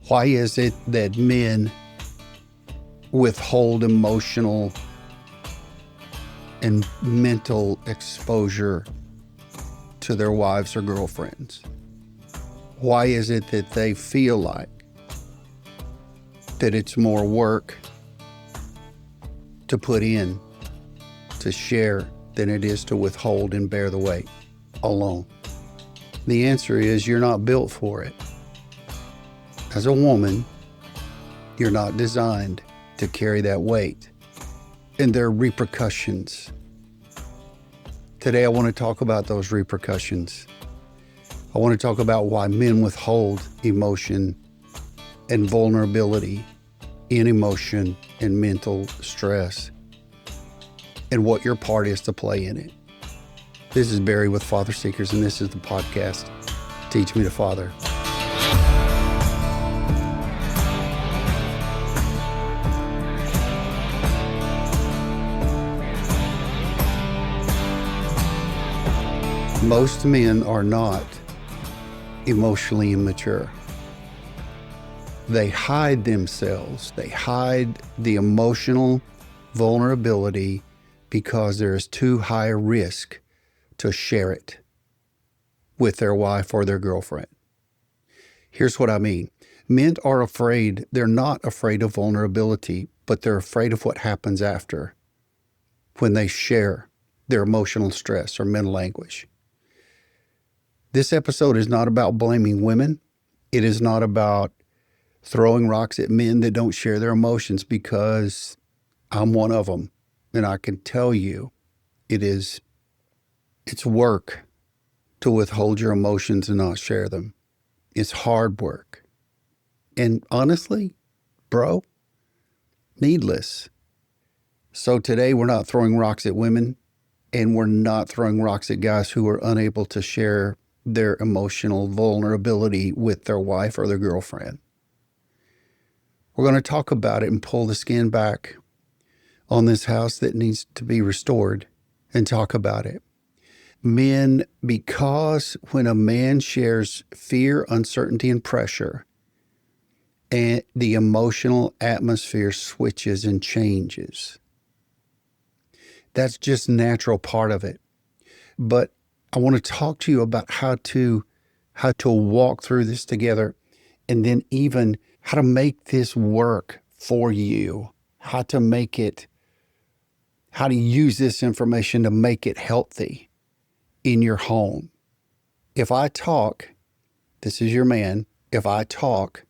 Why is it that men withhold emotional and mental exposure to their wives or girlfriends? Why is it that they feel like that it's more work to put in, to share, than it is to withhold and bear the weight alone? The answer is you're not built for it. As a woman, you're not designed to carry that weight, and there are repercussions. Today, I want to talk about those repercussions. I want to talk about why men withhold emotion and vulnerability in emotion and mental stress, and what your part is to play in it. This is Barry with FatherSeekers, and this is the podcast, Teach Me to Father. Most men are not emotionally immature. They hide themselves. They hide the emotional vulnerability because there is too high a risk to share it with their wife or their girlfriend. Here's what I mean. Men are afraid. They're not afraid of vulnerability, but they're afraid of what happens after when they share their emotional stress or mental anguish. This episode is not about blaming women. It is not about throwing rocks at men that don't share their emotions, because I'm one of them. And I can tell you it's work to withhold your emotions and not share them. It's hard work. And honestly, bro, needless. So today we're not throwing rocks at women, and we're not throwing rocks at guys who are unable to share their emotional vulnerability with their wife or their girlfriend. We're going to talk about it and pull the skin back on this house that needs to be restored and talk about it. Men, because when a man shares fear, uncertainty, and pressure, and the emotional atmosphere switches and changes. That's just natural part of it. But I want to talk to you about how to walk through this together, and then even how to make this work for you, how to use this information to make it healthy in your home. If I talk, this is your man, if I talk,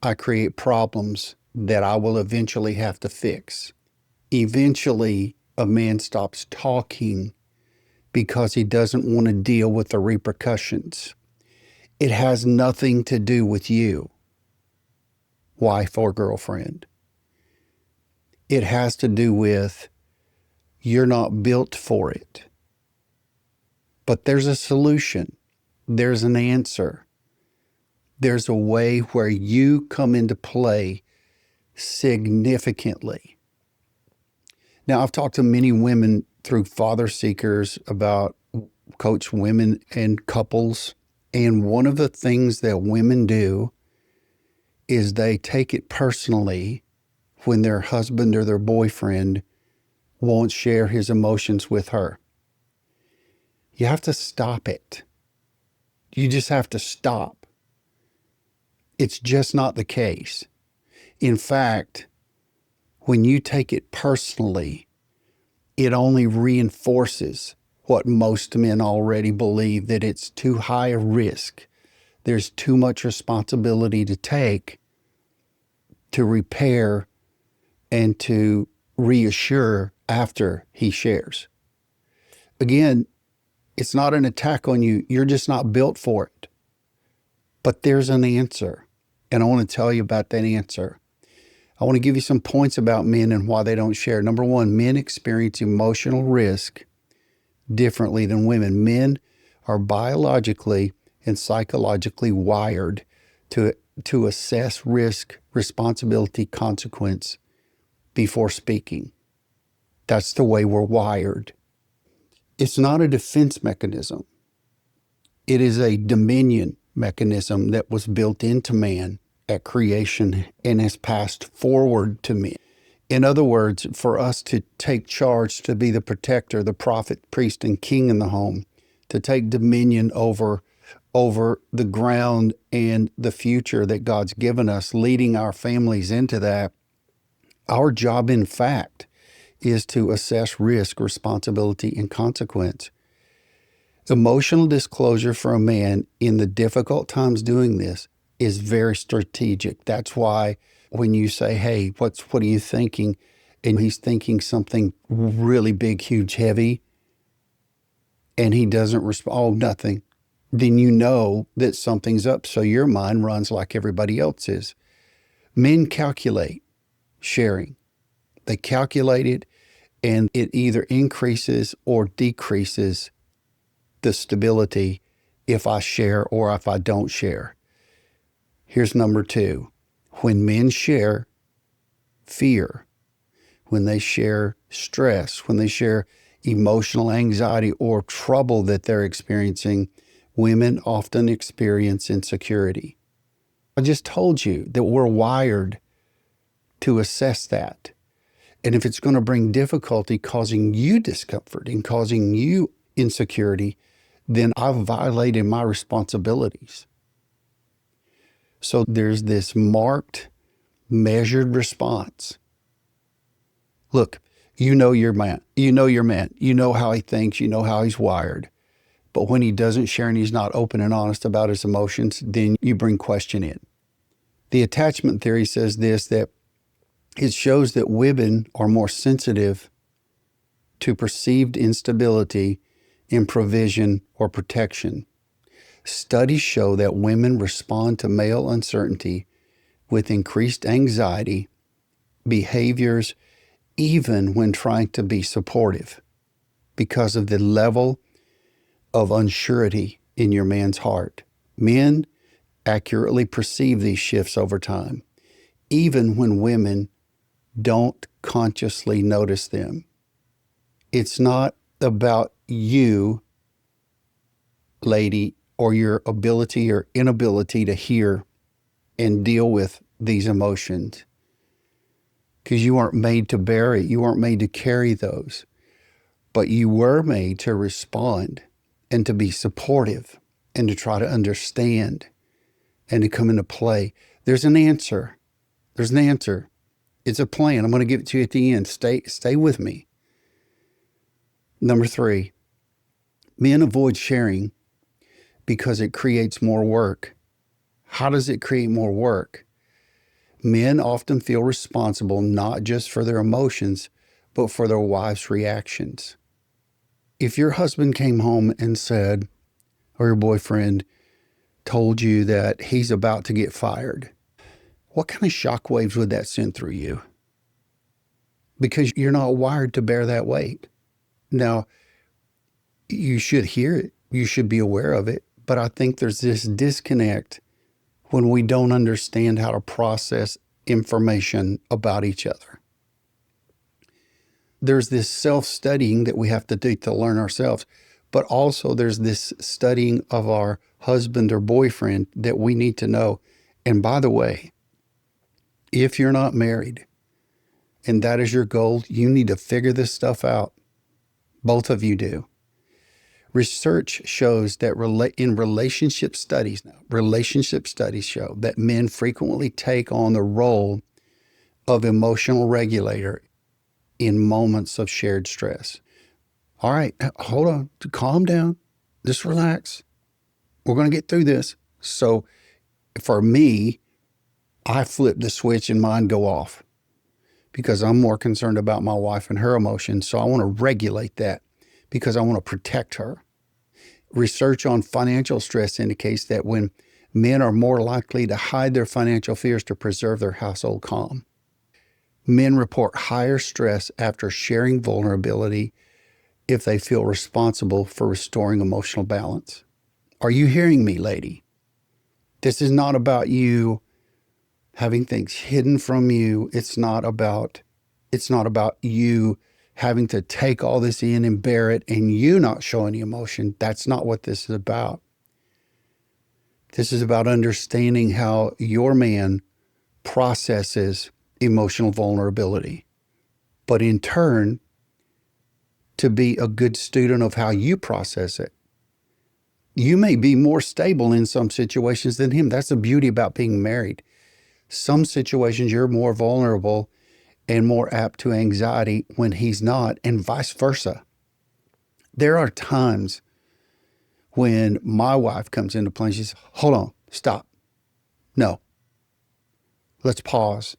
I create problems that I will eventually have to fix. Eventually, a man stops talking because he doesn't want to deal with the repercussions. It has nothing to do with you, wife or girlfriend. It has to do with you're not built for it. But there's a solution. There's an answer. There's a way where you come into play significantly. Now, I've talked to many women through FatherSeekers about coach women and couples. And one of the things that women do is they take it personally when their husband or their boyfriend won't share his emotions with her. You have to stop it. You just have to stop. It's just not the case. In fact, when you take it personally, it only reinforces what most men already believe, that it's too high a risk. There's too much responsibility to take to repair and to reassure after he shares. Again, it's not an attack on you. You're just not built for it. But there's an answer, and I want to tell you about that answer. I want to give you some points about men and why they don't share. Number one, men experience emotional risk differently than women. Men are biologically and psychologically wired to assess risk, responsibility, consequence before speaking. That's the way we're wired. It's not a defense mechanism. It is a dominion mechanism that was built into man at creation and has passed forward to men. In other words, for us to take charge, to be the protector, the prophet, priest, and king in the home, to take dominion over the ground and the future that God's given us, leading our families into that, our job, in fact, is to assess risk, responsibility, and consequence. Emotional disclosure for a man in the difficult times doing this is very strategic. That's why when you say, hey, what are you thinking? And he's thinking something really big, huge, heavy, and he doesn't respond, oh, nothing, then you know that something's up. So your mind runs like everybody else's. Men calculate sharing. They calculate it, and it either increases or decreases the stability if I share or if I don't share. Here's number 2. When men share fear, when they share stress, when they share emotional anxiety or trouble that they're experiencing, women often experience insecurity. I just told you that we're wired to assess that. And if it's going to bring difficulty, causing you discomfort and causing you insecurity, then I've violated my responsibilities. So there's this marked, measured response. Look, you know your man. You know your man. You know how he thinks. You know how he's wired. But when he doesn't share and he's not open and honest about his emotions, then you bring question in. The attachment theory says this, that it shows that women are more sensitive to perceived instability in provision or protection. Studies show that women respond to male uncertainty with increased anxiety behaviors, even when trying to be supportive, because of the level of unsurety in your man's heart. Men accurately perceive these shifts over time, even when women don't consciously notice them. It's not about you, lady, or your ability or inability to hear and deal with these emotions, because you aren't made to bear it. You aren't made to carry those, but you were made to respond and to be supportive and to try to understand and to come into play. There's an answer. There's an answer. It's a plan. I'm going to give it to you at the end. Stay with me. Number 3, men avoid sharing because it creates more work. How does it create more work? Men often feel responsible not just for their emotions, but for their wives' reactions. If your husband came home and said, or your boyfriend told you that he's about to get fired, what kind of shockwaves would that send through you? Because you're not wired to bear that weight. Now, you should hear it. You should be aware of it. But I think there's this disconnect when we don't understand how to process information about each other. There's this self-studying that we have to do to learn ourselves, but also there's this studying of our husband or boyfriend that we need to know. And by the way, if you're not married and that is your goal, you need to figure this stuff out. Both of you do. Research shows that relationship studies show that men frequently take on the role of emotional regulator in moments of shared stress. All right, hold on, calm down, just relax. We're going to get through this. So for me, I flip the switch and mine go off because I'm more concerned about my wife and her emotions. So I want to regulate that because I want to protect her. Research on financial stress indicates that when men are more likely to hide their financial fears to preserve their household calm. Men report higher stress after sharing vulnerability if they feel responsible for restoring emotional balance. Are you hearing me, lady? This is not about you having things hidden from you. It's not about you having to take all this in and bear it and you not show any emotion. That's not what this is about. This is about understanding how your man processes emotional vulnerability, but in turn, to be a good student of how you process it. You may be more stable in some situations than him. That's the beauty about being married. Some situations you're more vulnerable and more apt to anxiety when he's not, and vice versa. There are times when my wife comes into play and she says, hold on, stop. No, let's pause.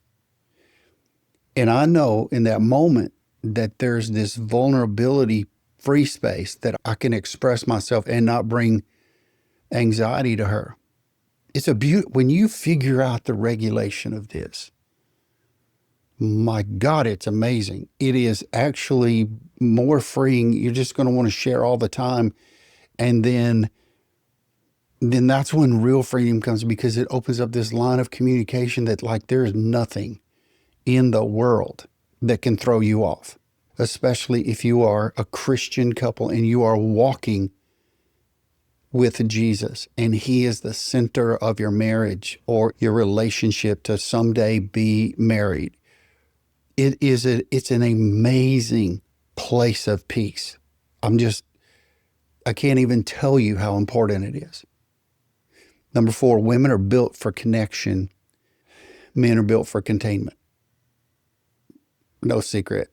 And I know in that moment that there's this vulnerability free space that I can express myself and not bring anxiety to her. It's a beauty when you figure out the regulation of this. My God, it's amazing. It is actually more freeing. You're just going to want to share all the time. And then that's when real freedom comes, because it opens up this line of communication that like there is nothing in the world that can throw you off, especially if you are a Christian couple and you are walking with Jesus and he is the center of your marriage or your relationship to someday be married. It's an amazing place of peace. I can't even tell you how important it is. Number 4, women are built for connection. Men are built for containment. No secret.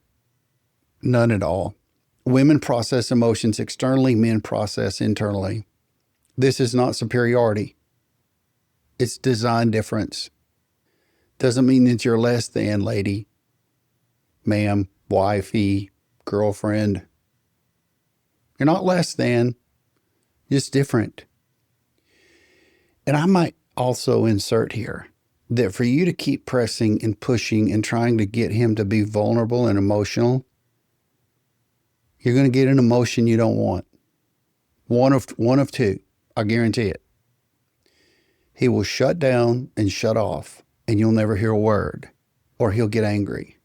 None at all. Women process emotions externally, men process internally. This is not superiority. It's design difference. Doesn't mean that you're less than, lady, ma'am, wifey, girlfriend. You're not less than, just different. And I might also insert here that for you to keep pressing and pushing and trying to get him to be vulnerable and emotional, you're going to get an emotion you don't want. One of two, I guarantee it. He will shut down and shut off, and you'll never hear a word, or he'll get angry.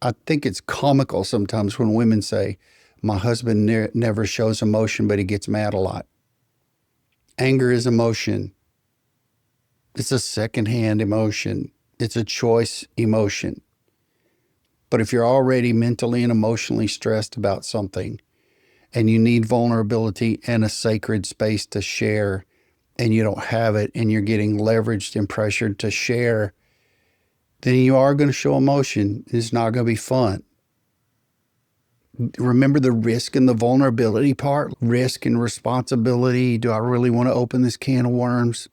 I think it's comical sometimes when women say, my husband never shows emotion, but he gets mad a lot. Anger is emotion. It's a secondhand emotion. It's a choice emotion. But if you're already mentally and emotionally stressed about something and you need vulnerability and a sacred space to share and you don't have it and you're getting leveraged and pressured to share, then you are going to show emotion. It's not going to be fun. Remember the risk and the vulnerability part, risk and responsibility. Do I really want to open this can of worms?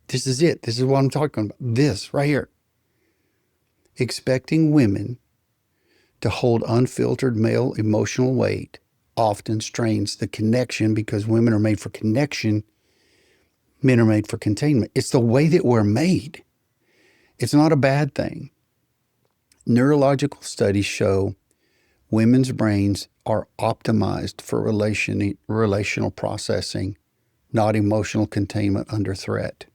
This is it. This is what I'm talking about. This right here. Expecting women to hold unfiltered male emotional weight often strains the connection, because women are made for connection. Men are made for containment. It's the way that we're made. It's not a bad thing. Neurological studies show women's brains are optimized for relational processing, not emotional containment under threat.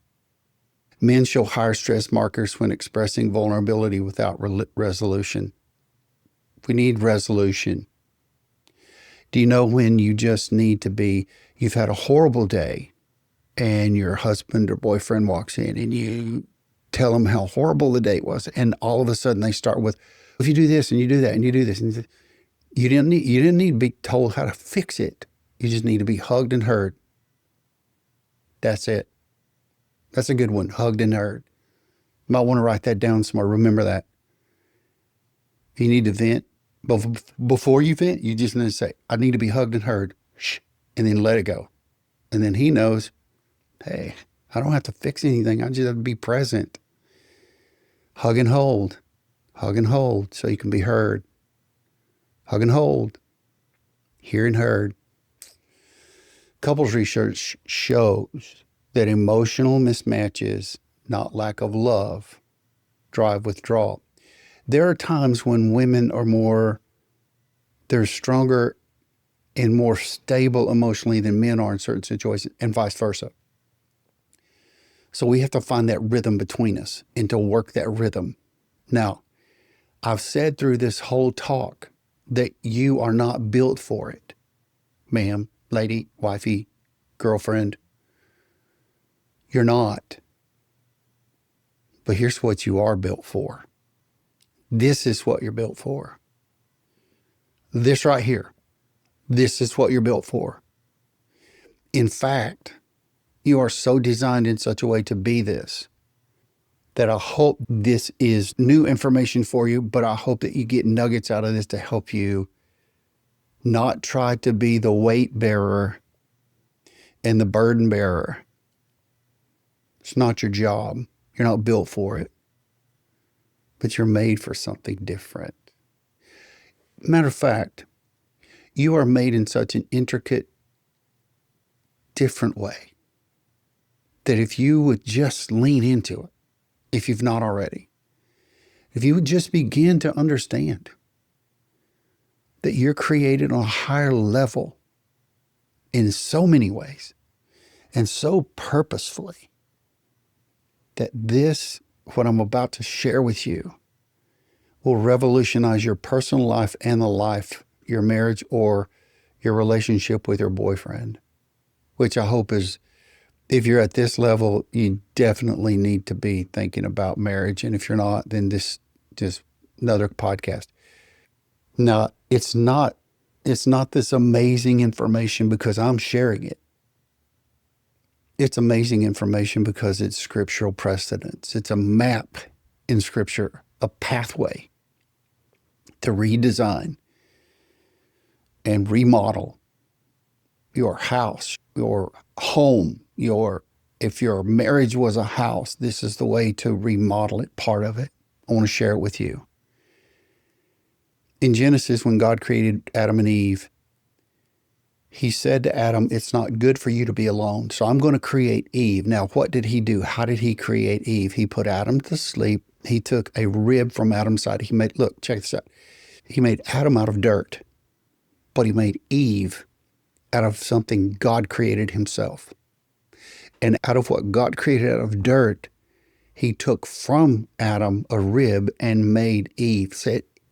Men show higher stress markers when expressing vulnerability without resolution. We need resolution. Do you know when you just need to be, you've had a horrible day and your husband or boyfriend walks in and you tell them how horrible the date was, and all of a sudden they start with, if you do this and you do that and you do this, and you didn't need to be told how to fix it. You just need to be hugged and heard. That's it. That's a good one. Hugged and heard. You might want to write that down somewhere. Remember that. If you need to vent, before you vent, you just need to say, I need to be hugged and heard. Shh. And then let it go. And then he knows, hey, I don't have to fix anything. I just have to be present. Hug and hold. Hug and hold so you can be heard. Hug and hold. Hear and heard. Couples research shows that emotional mismatches, not lack of love, drive withdrawal. There are times when women are they're stronger and more stable emotionally than men are in certain situations, and vice versa. So we have to find that rhythm between us and to work that rhythm. Now, I've said through this whole talk that you are not built for it, ma'am, lady, wifey, girlfriend. You're not. But here's what you are built for. This is what you're built for. This right here. This is what you're built for. In fact, you are so designed in such a way to be this, that I hope this is new information for you, but I hope that you get nuggets out of this to help you not try to be the weight bearer and the burden bearer. It's not your job. You're not built for it, but you're made for something different. Matter of fact, you are made in such an intricate, different way that if you would just lean into it, if you've not already, if you would just begin to understand that you're created on a higher level in so many ways and so purposefully, that this, what I'm about to share with you, will revolutionize your personal life and the life, your marriage or your relationship with your boyfriend, which I hope is, if you're at this level, you definitely need to be thinking about marriage. And if you're not, then this just another podcast. Now, it's not this amazing information because I'm sharing it. It's amazing information because it's scriptural precedence. It's a map in scripture, a pathway to redesign and remodel your house, your home, if your marriage was a house, this is the way to remodel it, part of it. I want to share it with you. In Genesis, when God created Adam and Eve, he said to Adam, it's not good for you to be alone, so I'm going to create Eve. Now, what did he do? How did he create Eve? He put Adam to sleep. He took a rib from Adam's side. Look, check this out. He made Adam out of dirt, but he made Eve out of something God created himself. And out of what God created out of dirt, he took from Adam a rib and made Eve.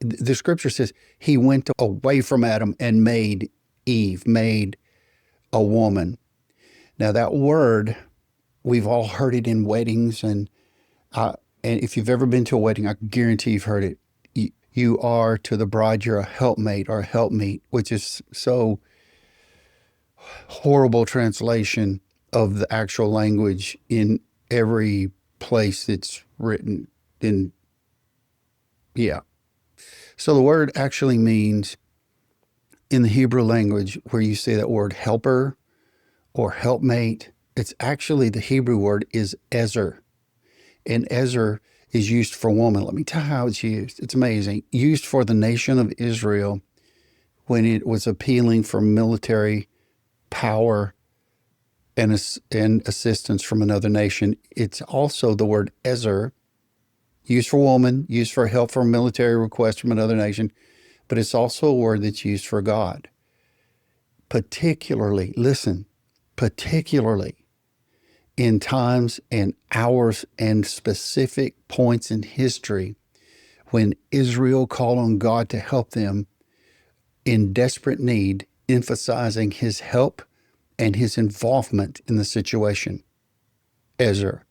The scripture says he went away from Adam and made Eve, made a woman. Now that word, we've all heard it in weddings, and if you've ever been to a wedding, I guarantee you've heard it. You are to the bride, you're a helpmate or a helpmeet, which is so horrible translation of the actual language in every place it's written in. Yeah. So the word actually means, in the Hebrew language, where you say that word helper or helpmate, it's actually, the Hebrew word is ezer. And ezer is used for woman. Let me tell you how it's used. It's amazing. Used for the nation of Israel when it was appealing for military power and assistance from another nation. It's also the word ezer, used for woman, used for help for military request from another nation, but it's also a word that's used for God. Particularly, listen, particularly in times and hours and specific points in history when Israel called on God to help them in desperate need, emphasizing his help and his involvement in the situation. Ezer,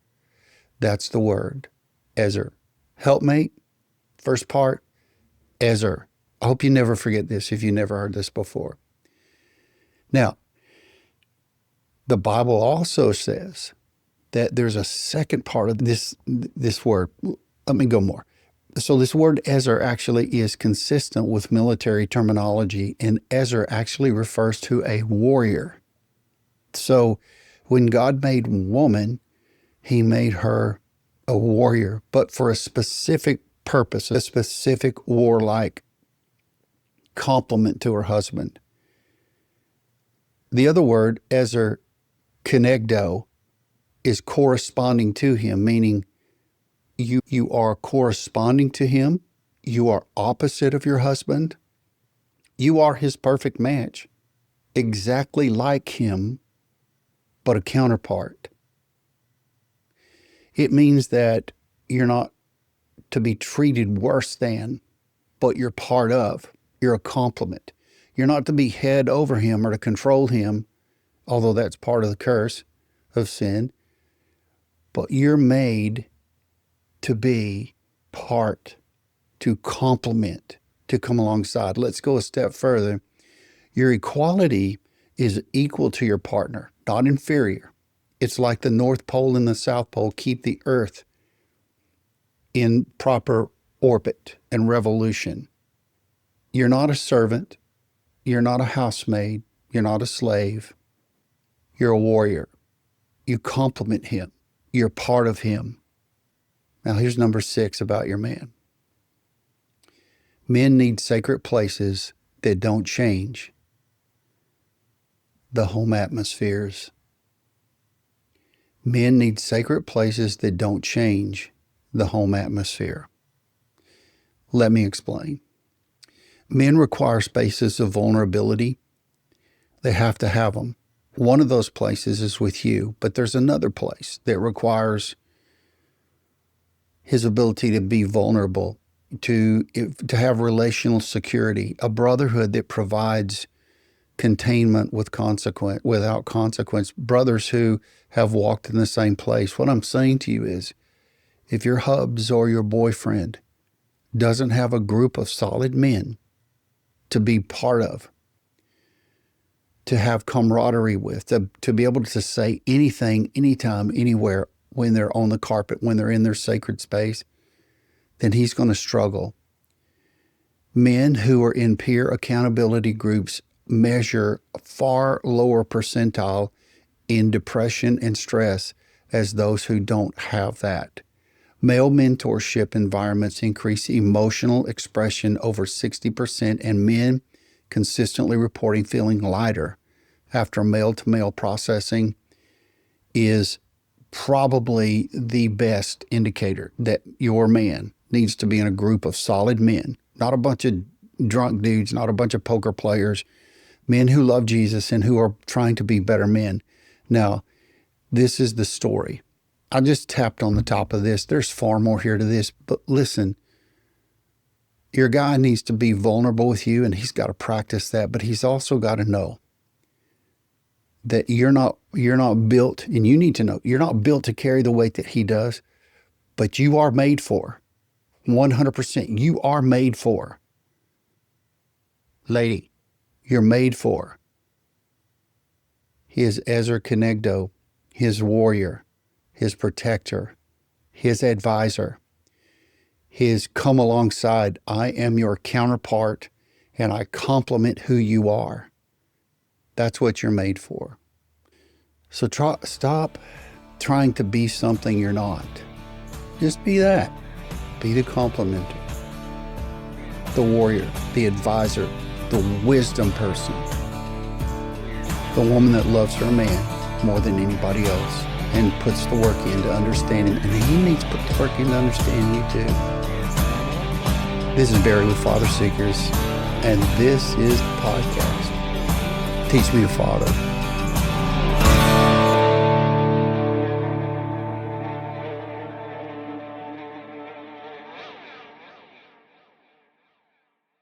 that's the word, Ezer. Helpmate, first part, Ezer. I hope you never forget this if you never heard this before. Now, the Bible also says that there's a second part of this word. Let me go more. So this word Ezer actually is consistent with military terminology, and Ezer actually refers to a warrior. So when God made woman, he made her a warrior, but for a specific purpose, a specific warlike complement to her husband. The other word, Ezer, kenegdo, is corresponding to him, meaning you are corresponding to him. You are opposite of your husband. You are his perfect match, exactly like him, but a counterpart. It means that you're not to be treated worse than, but you're part of. You're a complement. You're not to be head over him or to control him, although that's part of the curse of sin. but you're made to be part, to complement, to come alongside. Let's go a step further. Your equality is equal to your partner, not inferior. It's like the North Pole and the South Pole keep the Earth in proper orbit and revolution. You're not a servant. You're not a housemaid. You're not a slave. You're a warrior. You complement him. You're part of him. Now, here's number 6 about your man. Men need sacred places that don't change the home atmospheres. Men need sacred places that don't change the home atmosphere. Let me explain. Men require spaces of vulnerability. They have to have them. One of those places is with you, but there's another place that requires his ability to be vulnerable, to have relational security, a brotherhood that provides containment without consequence, brothers who have walked in the same place. What I'm saying to you is, if your hubs or your boyfriend doesn't have a group of solid men to be part of, to have camaraderie with, to be able to say anything, anytime, anywhere, when they're on the carpet, when they're in their sacred space, then he's going to struggle. Men who are in peer accountability groups measure a far lower percentile in depression and stress as those who don't have that. Male mentorship environments increase emotional expression over 60%, and men consistently reporting feeling lighter after male-to-male processing is probably the best indicator that your man needs to be in a group of solid men, not a bunch of drunk dudes, not a bunch of poker players, men who love Jesus and who are trying to be better men. Now, this is the story. I just tapped on the top of this. There's far more here to this, but listen, your guy needs to be vulnerable with you, and he's got to practice that, but he's also got to know that you're not built, and you need to know, you're not built to carry the weight that he does, but you are made for. 100%. You are made for. Lady, you're made for. His Ezer Kenegdo, his warrior, his protector, his advisor, his come alongside. I am your counterpart, and I complement who you are. That's what you're made for. So stop trying to be something you're not. Just be that. Be the complementer, the warrior, the advisor, the wisdom person, the woman that loves her man more than anybody else and puts the work into understanding, and he needs to put the work into understanding you too. This is Barry with FatherSeekers, and this is the podcast. Teach me to father.